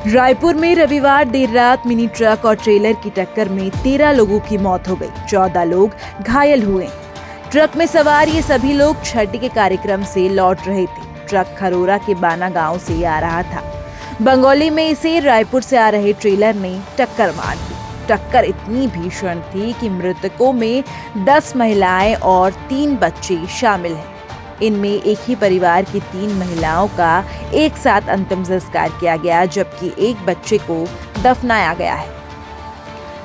रायपुर में रविवार देर रात मिनी ट्रक और ट्रेलर की टक्कर में 13 लोगों की मौत हो गई, 14 लोग घायल हुए। ट्रक में सवार ये सभी लोग छठ के कार्यक्रम से लौट रहे थे। ट्रक खरोरा के बाना गांव से आ रहा था। बंगौली में इसे रायपुर से आ रहे ट्रेलर ने टक्कर मार दी। टक्कर इतनी भीषण थी कि मृतकों में 10 महिलाएं और 3 बच्चे शामिल हैं। इनमें एक ही परिवार की 3 महिलाओं का एक साथ अंतिम संस्कार किया गया, जबकि एक बच्चे को दफनाया गया है।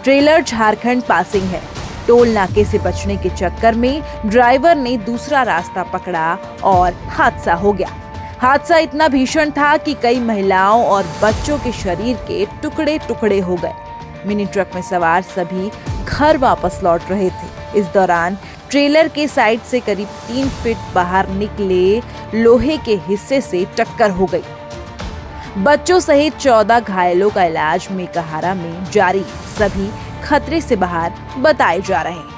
ट्रेलर झारखंड पासिंग है। टोल नाके से बचने के चक्कर में ड्राइवर ने दूसरा रास्ता पकड़ा और हादसा हो गया। हादसा इतना भीषण था कि कई महिलाओं और बच्चों के शरीर के टुकड़े टुकड़े हो गए। मिनी ट्रक में सवार सभी घर वापस लौट रहे थे। इस दौरान ट्रेलर के साइड से करीब 3 फीट बाहर निकले लोहे के हिस्से से टक्कर हो गई। बच्चों सहित 14 घायलों का इलाज मेकाहारा में जारी। सभी खतरे से बाहर बताए जा रहे हैं।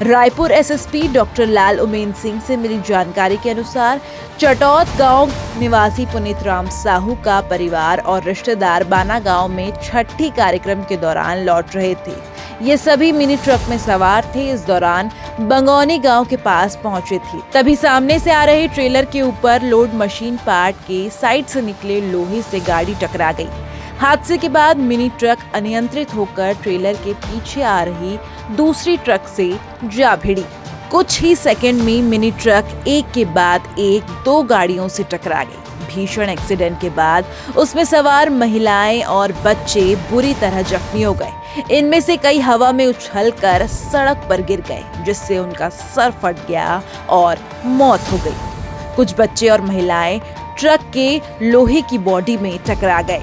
रायपुर एसएसपी डॉक्टर लाल उमेन सिंह से मिली जानकारी के अनुसार चटौत गांव निवासी पुनीत राम साहू का परिवार और रिश्तेदार बाना गांव में छठी कार्यक्रम के दौरान लौट रहे थे। ये सभी मिनी ट्रक में सवार थे। इस दौरान बंगौनी गांव के पास पहुंचे थे, तभी सामने से आ रहे ट्रेलर के ऊपर लोड मशीन पार्ट के साइड से निकले लोहे से गाड़ी टकरा गई। हादसे के बाद मिनी ट्रक अनियंत्रित होकर ट्रेलर के पीछे आ रही दूसरी ट्रक से जा भिड़ी। कुछ ही सेकंड में मिनी ट्रक एक के बाद एक 2 गाड़ियों से टकरा गई। भीषण एक्सीडेंट के बाद उसमें सवार महिलाएं और बच्चे बुरी तरह जख्मी हो गए। इनमें से कई हवा में उछलकर सड़क पर गिर गए, जिससे उनका सर फट गया और मौत हो गई। कुछ बच्चे और महिलाएं ट्रक के लोहे की बॉडी में टकरा गए।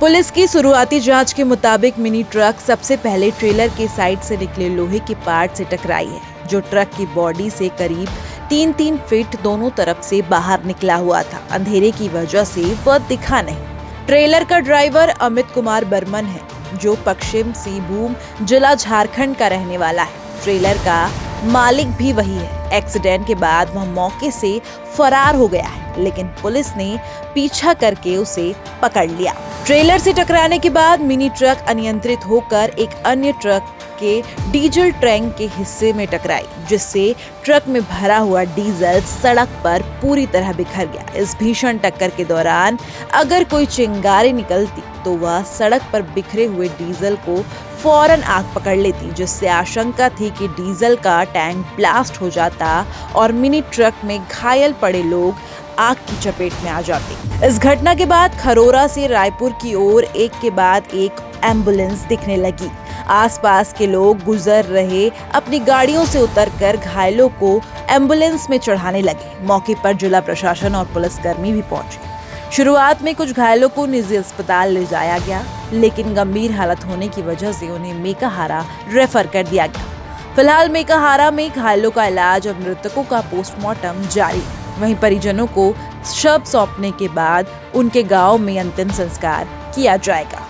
पुलिस की शुरुआती जांच के मुताबिक मिनी ट्रक सबसे पहले ट्रेलर के साइड से निकले लोहे के पार्ट से टकराई है, जो ट्रक की बॉडी से करीब 3-3 फीट दोनों तरफ से बाहर निकला हुआ था। अंधेरे की वजह से वह दिखा नहीं। ट्रेलर का ड्राइवर अमित कुमार बर्मन है, जो पश्चिम सिंहभूम जिला झारखंड का रहने वाला है। ट्रेलर का मालिक भी वही है। एक्सीडेंट के बाद वह मौके से फरार हो गया है, लेकिन पुलिस ने पीछा करके उसे पकड़ लिया। ट्रेलर से टकराने के बाद मिनी ट्रक अनियंत्रित होकर एक अन्य ट्रक के डीजल टैंक के हिस्से में टकराई, जिससे ट्रक में भरा हुआ डीजल सड़क पर पूरी तरह बिखर गया। इस भीषण टक्कर के दौरान अगर कोई चिंगारी निकलती तो वह सड़क पर बिखरे हुए डीजल को फौरन आग पकड़ लेती, जिससे आशंका थी कि डीजल का टैंक ब्लास्ट हो जाता और मिनी ट्रक में घायल पड़े लोग आग की चपेट में आ जाते। इस घटना के बाद खरोरा से रायपुर की ओर एक के बाद एक एम्बुलेंस दिखने लगी। आसपास के लोग गुजर रहे अपनी गाड़ियों से उतरकर घायलों को एम्बुलेंस में चढ़ाने लगे। मौके पर जिला प्रशासन और पुलिसकर्मी भी पहुंचे। शुरुआत में कुछ घायलों को निजी अस्पताल ले जाया गया, लेकिन गंभीर हालत होने की वजह से उन्हें मेकाहारा रेफर कर दिया गया। फिलहाल मेकाहारा में घायलों का इलाज और मृतकों का पोस्टमार्टम जारी। वहीं परिजनों को शव सौंपने के बाद उनके गांव में अंतिम संस्कार किया जाएगा।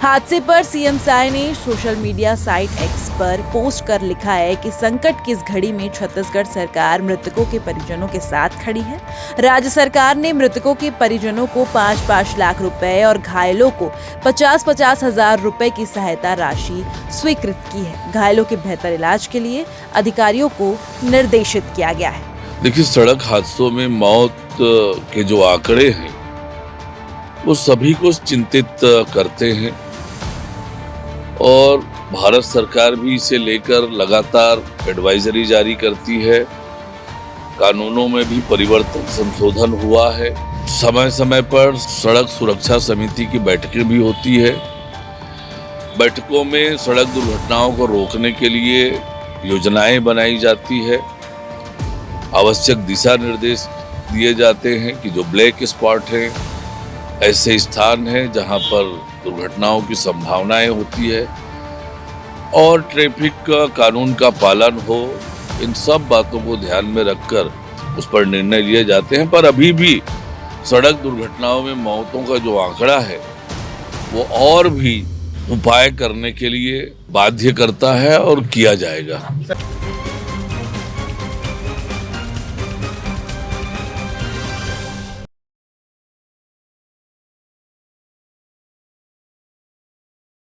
हादसे पर सीएम साय ने सोशल मीडिया साइट एक्स पर पोस्ट कर लिखा है कि संकट की इस घड़ी में छत्तीसगढ़ सरकार मृतकों के परिजनों के साथ खड़ी है। राज्य सरकार ने मृतकों के परिजनों को 5-5 लाख रुपए और घायलों को 50-50 हजार रुपए की सहायता राशि स्वीकृत की है। घायलों के बेहतर इलाज के लिए अधिकारियों को निर्देशित किया गया है। देखिए, सड़क हादसों में मौत के जो आंकड़े हैं वो सभी को चिंतित करते हैं और भारत सरकार भी इसे लेकर लगातार एडवाइजरी जारी करती है। कानूनों में भी परिवर्तन संशोधन हुआ है। समय समय पर सड़क सुरक्षा समिति की बैठकें भी होती है। बैठकों में सड़क दुर्घटनाओं को रोकने के लिए योजनाएं बनाई जाती है। आवश्यक दिशा निर्देश दिए जाते हैं कि जो ब्लैक स्पॉट हैं, ऐसे स्थान हैं जहां पर दुर्घटनाओं की संभावनाएं होती है और ट्रैफिक का कानून का पालन हो। इन सब बातों को ध्यान में रखकर उस पर निर्णय लिए जाते हैं। पर अभी भी सड़क दुर्घटनाओं में मौतों का जो आंकड़ा है वो और भी उपाय करने के लिए बाध्य करता है और किया जाएगा।